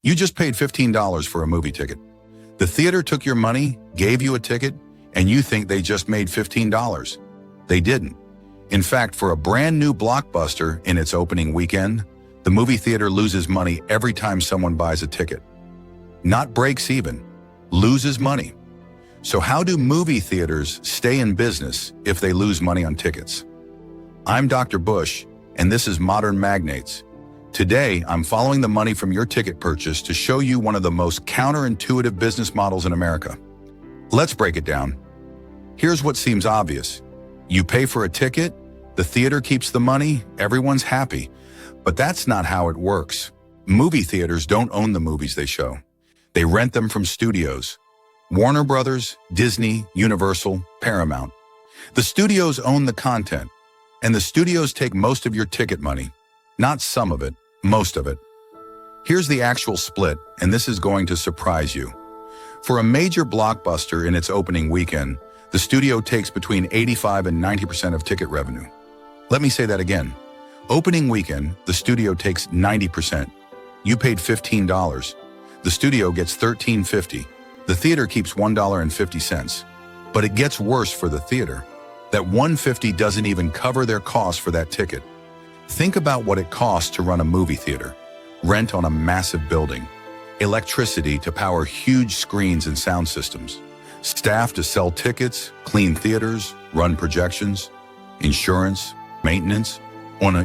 You just paid $15 for a movie ticket. The theater took your money, gave you a ticket, and you think they just made $15. They didn't. In fact, for a brand new blockbuster in its opening weekend, the movie theater loses money every time someone buys a ticket. Not breaks even, loses money. So how do movie theaters stay in business if they lose money on tickets? I'm Dr. Bush, and this is Modern Magnates. Today, I'm following the money from your ticket purchase to show you one of the most counterintuitive business models in America. Let's break it down. Here's what seems obvious. You pay for a ticket, the theater keeps the money, everyone's happy. But that's not how it works. Movie theaters don't own the movies they show. They rent them from studios. Warner Brothers, Disney, Universal, Paramount. The studios own the content, and the studios take most of your ticket money. Not some of it, most of it. Here's the actual split, and this is going to surprise you. For a major blockbuster in its opening weekend, the studio takes between 85 and 90% of ticket revenue. Let me say that again. Opening weekend, the studio takes 90%. You paid $15. The studio gets $13.50. The theater keeps $1.50. But it gets worse for the theater. That $1.50 doesn't even cover their cost for that ticket. Think about what it costs to run a movie theater. Rent on a massive building. Electricity to power huge screens and sound systems. Staff to sell tickets, clean theaters, run projections. Insurance, maintenance.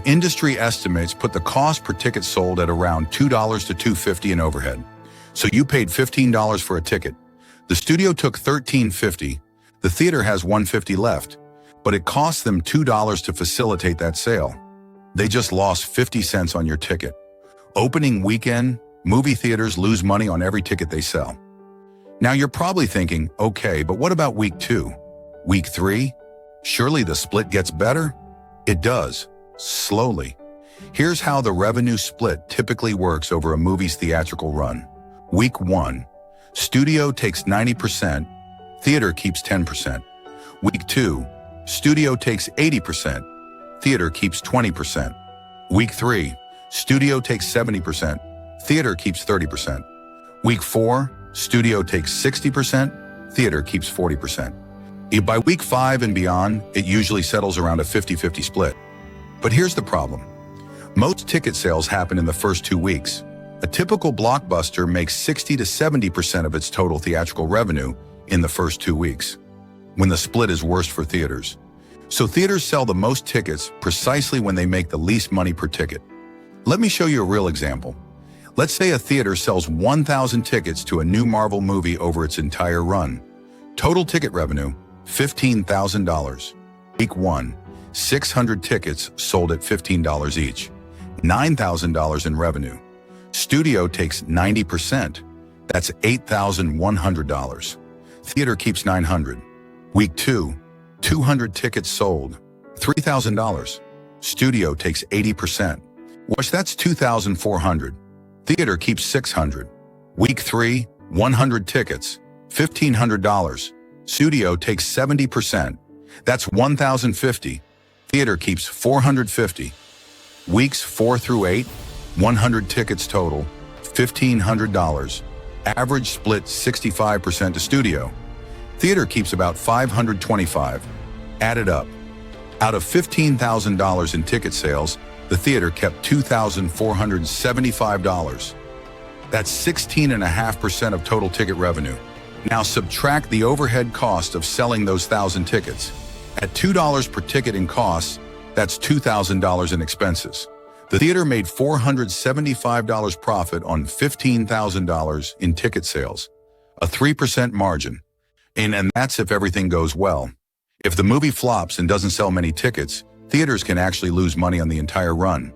Industry estimates put the cost per ticket sold at around $2 to $2.50 in overhead. So you paid $15 for a ticket. The studio took $13.50. The theater has $1.50 left, but it cost them $2 to facilitate that sale. They just lost 50 cents on your ticket. Opening weekend, movie theaters lose money on every ticket they sell. Now you're probably thinking, okay, but what about week 2? Week 3? Surely the split gets better? It does, slowly. Here's how the revenue split typically works over a movie's theatrical run. Week 1, studio takes 90%, theater keeps 10%. Week 2, studio takes 80%, theater keeps 20%. Week 3, studio takes 70%, theater keeps 30%. Week 4, studio takes 60%, theater keeps 40%. By week 5 and beyond, it usually settles around a 50-50 split. But here's the problem. Most ticket sales happen in the first 2 weeks. A typical blockbuster makes 60 to 70% of its total theatrical revenue in the first 2 weeks, when the split is worst for theaters. So theaters sell the most tickets precisely when they make the least money per ticket. Let me show you a real example. Let's say a theater sells 1,000 tickets to a new Marvel movie over its entire run. Total ticket revenue, $15,000. Week 1, 600 tickets sold at $15 each, $9,000 in revenue. Studio takes 90%. That's $8,100. Theater keeps $900. Week 2, 200 tickets sold, $3,000. Studio takes 80%. Watch, that's $2,400. Theater keeps $600. Week 3, 100 tickets, $1,500. Studio takes 70%. That's $1,050. Theater keeps $450. Weeks 4 through 8, 100 tickets total, $1,500. Average split 65% to studio. Theater keeps about $525. Add it up. Out of $15,000 in ticket sales, the theater kept $2,475. That's 16.5% of total ticket revenue. Now subtract the overhead cost of selling those 1,000 tickets. At $2 per ticket in costs, that's $2,000 in expenses. The theater made $475 profit on $15,000 in ticket sales, a 3% margin. And that's if everything goes well. If the movie flops and doesn't sell many tickets, theaters can actually lose money on the entire run.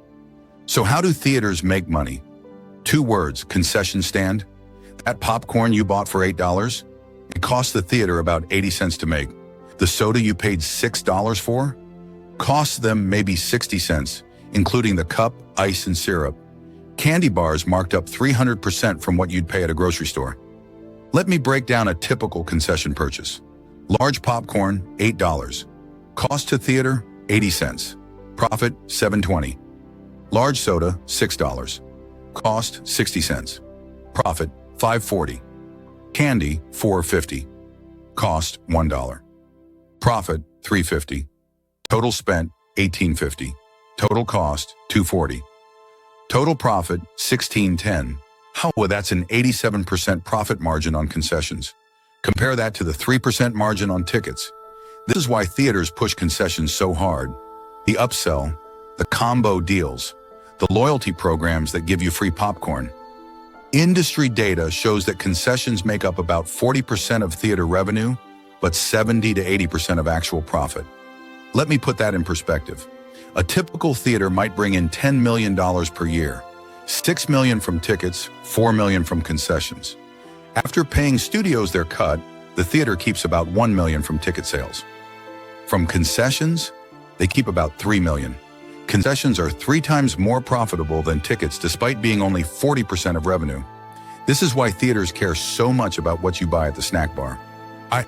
So how do theaters make money? 2 words, concession stand. That popcorn you bought for $8, it cost the theater about 80 cents to make. The soda you paid $6 for costs them maybe 60 cents, including the cup, ice, and syrup. Candy bars marked up 300% from what you'd pay at a grocery store. Let me break down a typical concession purchase. Large popcorn, $8. Cost to theater, 80 cents. Profit, $7.20. Large soda, $6. Cost, 60 cents. Profit, $5.40. Candy, $4.50. Cost, $1. Profit, $3.50. Total spent, $18.50. Total cost, $2.40. Total profit, $16.10. Well, that's an 87% profit margin on concessions. Compare that to the 3% margin on tickets. This is why theaters push concessions so hard. The upsell, the combo deals, the loyalty programs that give you free popcorn. Industry data shows that concessions make up about 40% of theater revenue, but 70 to 80% of actual profit. Let me put that in perspective. A typical theater might bring in $10 million per year, $6 million from tickets, $4 million from concessions. After paying studios their cut, the theater keeps about $1 million from ticket sales. From concessions, they keep about $3 million. Concessions are 3 times more profitable than tickets despite being only 40% of revenue. This is why theaters care so much about what you buy at the snack bar.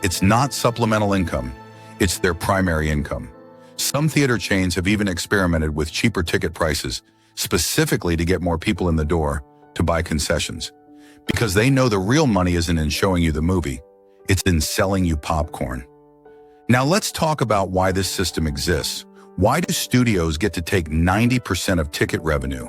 It's not supplemental income, it's their primary income. Some theater chains have even experimented with cheaper ticket prices, specifically to get more people in the door to buy concessions. Because they know the real money isn't in showing you the movie, it's in selling you popcorn. Now let's talk about why this system exists. Why do studios get to take 90% of ticket revenue?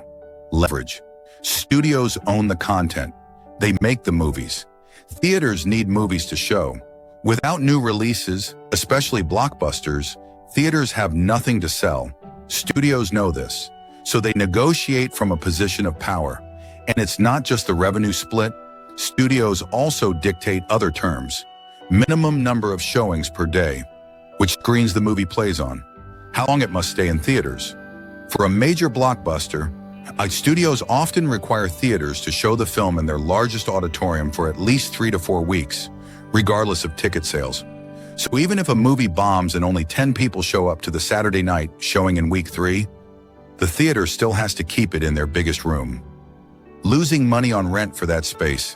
Leverage. Studios own the content. They make the movies. Theaters need movies to show. Without new releases, especially blockbusters, theaters have nothing to sell. Studios know this, so they negotiate from a position of power. And it's not just the revenue split. Studios also dictate other terms. Minimum number of showings per day, which screens the movie plays on, how long it must stay in theaters. For a major blockbuster, studios often require theaters to show the film in their largest auditorium for at least 3 to 4 weeks, regardless of ticket sales. So even if a movie bombs and only 10 people show up to the Saturday night showing in week 3, the theater still has to keep it in their biggest room, losing money on rent for that space.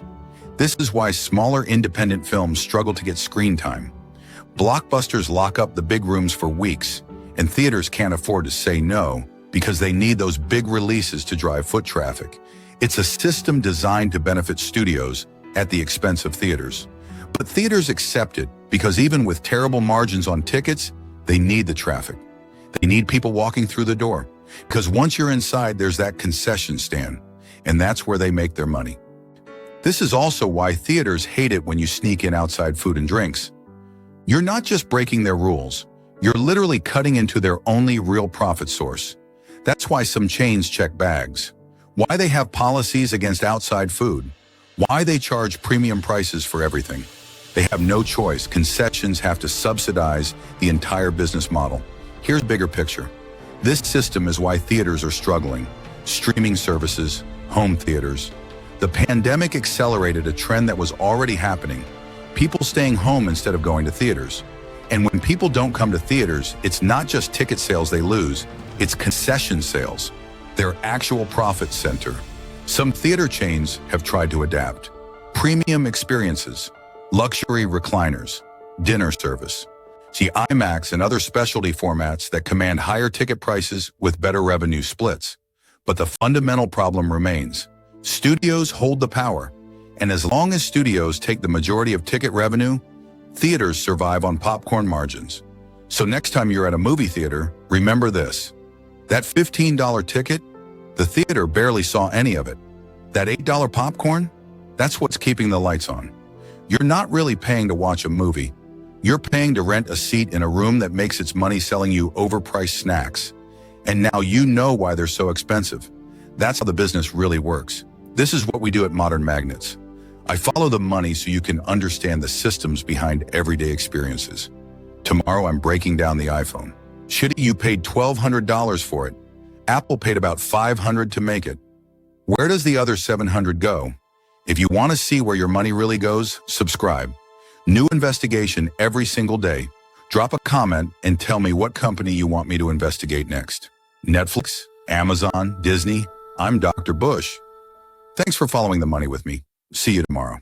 This is why smaller independent films struggle to get screen time. Blockbusters lock up the big rooms for weeks, and theaters can't afford to say no because they need those big releases to drive foot traffic. It's a system designed to benefit studios at the expense of theaters. But theaters accept it because even with terrible margins on tickets, they need the traffic. They need people walking through the door. Because once you're inside, there's that concession stand, and that's where they make their money. This is also why theaters hate it when you sneak in outside food and drinks. You're not just breaking their rules, you're literally cutting into their only real profit source. That's why some chains check bags, why they have policies against outside food, why they charge premium prices for everything. They have no choice. Concessions have to subsidize the entire business model. Here's the bigger picture. This system is why theaters are struggling. Streaming services, home theaters. The pandemic accelerated a trend that was already happening. People staying home instead of going to theaters. And when people don't come to theaters, it's not just ticket sales they lose, it's concession sales, their actual profit center. Some theater chains have tried to adapt. Premium experiences, luxury recliners, dinner service. See IMAX and other specialty formats that command higher ticket prices with better revenue splits. But the fundamental problem remains. Studios hold the power, and as long as studios take the majority of ticket revenue, theaters survive on popcorn margins. So next time you're at a movie theater, remember this. That $15 ticket, the theater barely saw any of it. That $8 popcorn, that's what's keeping the lights on. You're not really paying to watch a movie. You're paying to rent a seat in a room that makes its money selling you overpriced snacks. And now you know why they're so expensive. That's how the business really works. This is what we do at Modern Magnets. I follow the money so you can understand the systems behind everyday experiences. Tomorrow I'm breaking down the iPhone. Shitty, you paid $1,200 for it. Apple paid about $500 to make it. Where does the other $700 go? If you want to see where your money really goes, subscribe. New investigation every single day. Drop a comment and tell me what company you want me to investigate next. Netflix, Amazon, Disney. I'm Dr. Bush. Thanks for following the money with me. See you tomorrow.